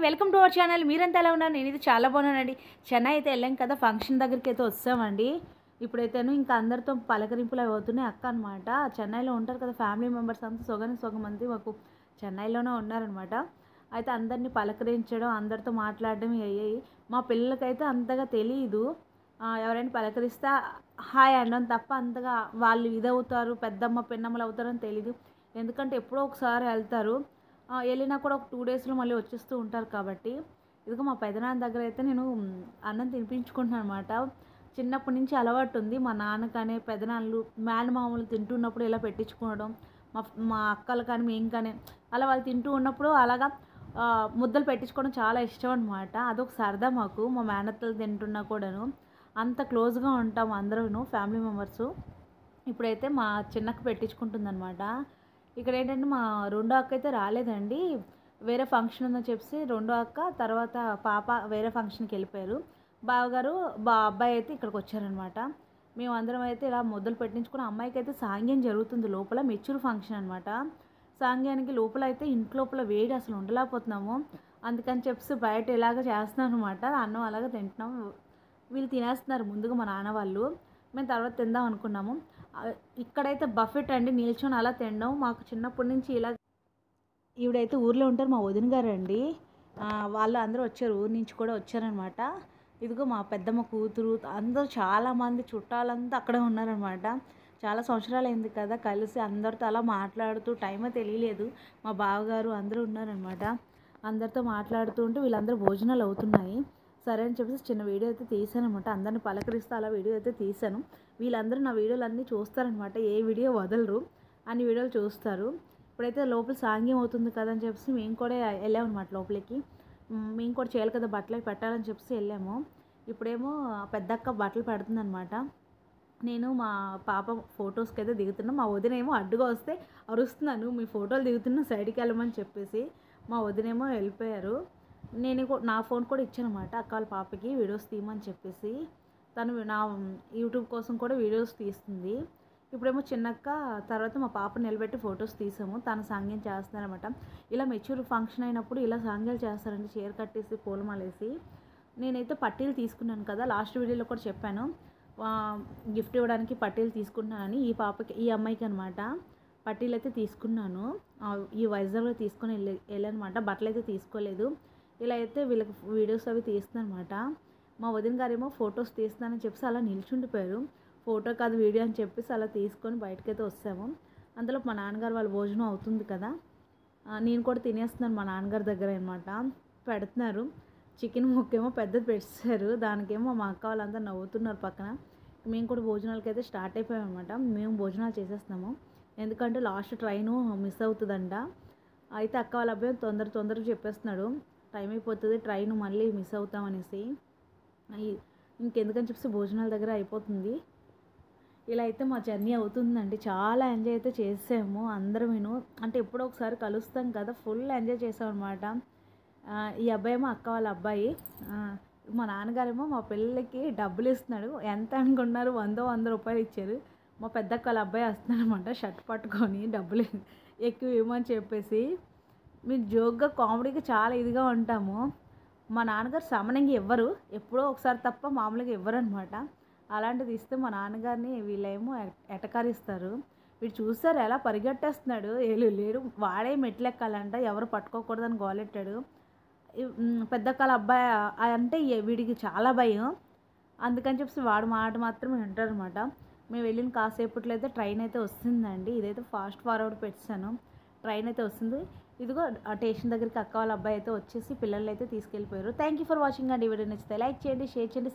Welcome to our channel. మీరంతా ఎలా ఉన్నారు? నేనైతే చాలా బాగున్నానండి. చెన్నై అయితే వెళ్ళాం కదా, ఫంక్షన్ దగ్గరికి అయితే వస్తామండి. ఇప్పుడైతేను ఇంకా అందరితో పలకరింపులు అవి అవుతున్నాయి. అక్క అనమాట చెన్నైలో ఉంటారు కదా, ఫ్యామిలీ మెంబర్స్ అంతా సగం మంది మాకు చెన్నైలోనే ఉన్నారనమాట. అయితే అందరినీ పలకరించడం, అందరితో మాట్లాడడం అయ్యాయి. మా పిల్లలకైతే అంతగా తెలియదు. ఎవరైనా పలకరిస్తే హాయ్ అనడం తప్ప అంతగా వాళ్ళు ఇదవుతారు, పెద్దమ్మ పిన్నమ్మలు అవుతారని తెలీదు. ఎందుకంటే ఎప్పుడో ఒకసారి వెళ్తారు. వెళ్ళినా కూడా ఒక 2 డేస్లో మళ్ళీ వచ్చేస్తూ ఉంటారు కాబట్టి. ఇదిగో మా పెదనాన్న దగ్గర అయితే నేను అన్నం తినిపించుకుంటున్నాను అనమాట. చిన్నప్పటి నుంచి అలవాటు ఉంది. మా నాన్న కానీ పెదనాన్నలు మేనమామలు తింటున్నప్పుడు ఇలా పెట్టించుకోవడం, మా మా అక్కలు కానీ మేము కానీ అలా వాళ్ళు తింటూ ఉన్నప్పుడు అలాగా ముద్దలు పెట్టించుకోవడం చాలా ఇష్టం అనమాట. అదొక సరదా మాకు. మా మేనత్తలు తింటున్నా కూడాను అంత క్లోజ్గా ఉంటాం అందరూ ఫ్యామిలీ మెంబర్సు. ఇప్పుడైతే మా చిన్నక్క పెట్టించుకుంటుందనమాట. ఇక్కడ ఏంటంటే మా రెండో అక్క అయితే రాలేదండి. వేరే ఫంక్షన్ ఉందని చెప్పేసి రెండో అక్క తర్వాత పాప వేరే ఫంక్షన్కి వెళ్ళిపోయారు. బావగారు అబ్బాయి అయితే ఇక్కడికి వచ్చారనమాట. మేమందరం అయితే ఇలా ముద్దలు పెట్టించుకుని అమ్మాయికి అయితే సాంగ్యం జరుగుతుంది లోపల. మెచ్యూర్ ఫంక్షన్ అనమాట. సాంగ్యానికి లోపల అయితే ఇంట్లోపల వేడి అసలు ఉండలేకపోతున్నాము. అందుకని చెప్పేసి బయట ఇలాగ చేస్తున్నాం అనమాట. అన్నం అలాగ తింటున్నాం. వీళ్ళు తినేస్తున్నారు ముందుగా మా నాన్న వాళ్ళు. మేము తర్వాత తిందాం అనుకున్నాము. ఇక్కడైతే బఫెట్ అండి, నిల్చొని అలా తినడం. మాకు చిన్నప్పటి నుంచి ఇలా ఈవిడైతే ఊర్లో ఉంటారు, మా వదిన గారు అండి. వాళ్ళు అందరూ వచ్చారు, ఊరి నుంచి కూడా వచ్చారనమాట. ఇదిగో మా పెద్దమ్మ కూతురు అందరూ చాలామంది చుట్టాలంతా అక్కడే ఉన్నారనమాట. చాలా సంవత్సరాలు అయింది కదా కలిసి, అందరితో అలా మాట్లాడుతూ టైమే తెలియలేదు. మా బావగారు అందరూ ఉన్నారనమాట. అందరితో మాట్లాడుతూ ఉంటే వీళ్ళందరూ భోజనాలు అవుతున్నాయి. సరే అని చెప్పేసి చిన్న వీడియో అయితే తీసాను అనమాట. అందరిని పలకరిస్తూ అలా వీడియో అయితే తీశాను. వీళ్ళందరూ నా వీడియోలు అన్నీ చూస్తారనమాట. ఏ వీడియో వదలరు, అన్ని వీడియోలు చూస్తారు. ఇప్పుడైతే లోపల సాంగ్యం అవుతుంది కదా అని చెప్పేసి మేము కూడా వెళ్ళామన్నమాట లోపలికి. మేము కూడా చేయాలి కదా, బట్టలు పెట్టాలని చెప్పేసి వెళ్ళాము. ఇప్పుడేమో పెద్దక్క బట్టలు పెడుతుందనమాట. నేను మా పాప ఫొటోస్కి అయితే దిగుతున్నాను. మా వదినేమో అడ్డుగా వస్తే అరుస్తున్నాను, మీ ఫోటోలు దిగుతున్నా సైడ్కి వెళ్ళమని చెప్పేసి. మా వదినేమో వెళ్ళిపోయారు. నేను నా ఫోన్ కూడా ఇచ్చాను అనమాట అక్క వాళ్ళ పాపకి వీడియోస్ తీయమని చెప్పేసి. తను నా యూట్యూబ్ కోసం కూడా వీడియోస్ తీస్తుంది. ఇప్పుడేమో చిన్నక్క తర్వాత మా పాపను నిలబెట్టి ఫొటోస్ తీసాము. తను సాంగ్యం చేస్తున్నారనమాట. ఇలా మెచ్యూర్ ఫంక్షన్ అయినప్పుడు ఇలా సాంగ్యాలు చేస్తారండి, చీర కట్టేసి పూలమాలేసి. నేనైతే పట్టీలు తీసుకున్నాను కదా, లాస్ట్ వీడియోలో కూడా చెప్పాను. గిఫ్ట్ ఇవ్వడానికి పట్టీలు తీసుకున్నానని ఈ పాపకి, ఈ అమ్మాయికి అనమాట. పట్టీలు అయితే తీసుకున్నాను. ఈ వైజాగ్లో తీసుకొని వెళ్ళానమాట. బట్టలు అయితే తీసుకోలేదు. ఇలా అయితే వీళ్ళకి వీడియోస్ అవి తీస్తున్నాను అనమాట. మా వదిన గారేమో ఫొటోస్ తీస్తున్నానని చెప్పేసి అలా నిల్చుండిపోయారు. ఫోటో కాదు వీడియో అని చెప్పేసి అలా తీసుకొని బయటకైతే వస్తాము. అందులో మా నాన్నగారు వాళ్ళ భోజనం అవుతుంది కదా, నేను కూడా తినేస్తున్నాను మా నాన్నగారి దగ్గర అనమాట. పెడుతున్నారు. చికెన్ ముక్కేమో పెద్దది పెట్టారు, దానికేమో మా అక్క వాళ్ళంతా నవ్వుతున్నారు పక్కన. మేము కూడా భోజనాలకి అయితే స్టార్ట్ అయిపోయాం అనమాట. మేము భోజనాలు చేసేస్తున్నాము, ఎందుకంటే లాస్ట్ ట్రైను మిస్ అవుతుందంట. అయితే అక్క వాళ్ళ అబ్బాయి తొందరగా చెప్పేస్తున్నాడు, టైం అయిపోతుంది, ట్రైన్ మళ్ళీ మిస్ అవుతామనేసి. ఇంకెందుకని చెప్పేసి భోజనాల దగ్గర అయిపోతుంది. ఇలా అయితే మా జర్నీ అవుతుందండి. చాలా ఎంజాయ్ అయితే చేసాము అందరం. అంటే ఎప్పుడో ఒకసారి కలుస్తాం కదా, ఫుల్ ఎంజాయ్ చేసాం అనమాట. ఈ అబ్బాయి ఏమో అక్క వాళ్ళ అబ్బాయి. మా నాన్నగారేమో మా పిల్లలకి డబ్బులు ఇస్తున్నాడు. ఎంత అనుకున్నారు, 100 రూపాయలు ఇచ్చారు. మా పెద్దక్క వాళ్ళ అబ్బాయి వస్తున్నాడు అనమాట, షర్ట్ పట్టుకొని డబ్బులు ఎక్కువ ఇవ్వమని చెప్పేసి. మేము జోక్గా కామెడీగా చాలా ఇదిగా ఉంటాము. మా నాన్నగారు సమనంగా ఇవ్వరు, ఎప్పుడో ఒకసారి తప్ప మామూలుగా ఇవ్వరు అనమాట. అలాంటిది ఇస్తే మా నాన్నగారిని వీళ్ళేమో ఎటకారిస్తారు. వీడు చూస్తారు ఎలా పరిగెట్టేస్తున్నాడు, లేడు వాడే మెట్లు ఎక్కాలంట, ఎవరు పట్టుకోకూడదని గోలెట్టాడు. పెద్దక్కల అబ్బాయి అంటే వీడికి చాలా భయం. అందుకని చెప్పి వాడు మాట మాత్రమే వింటారనమాట. మేము వెళ్ళిన కాసేపట్లో అయితే ట్రైన్ అయితే వస్తుందండి. ఇదైతే ఫాస్ట్ ఫార్వర్డ్ పెట్టాను. ట్రైన్ అయితే వస్తుంది. ఇదిగో ఆ స్టేషన్ దగ్గరికి అక్క వాళ్ళ అబ్బాయి అయితే వచ్చేసి పిల్లలు అయితే తీసుకెళ్ళిపోయారు. థ్యాంక్ యూ ఫర్ వాచింగ్ అండి. వీడియో నచ్చితే లైక్ చేయండి, షేర్ చేయండి.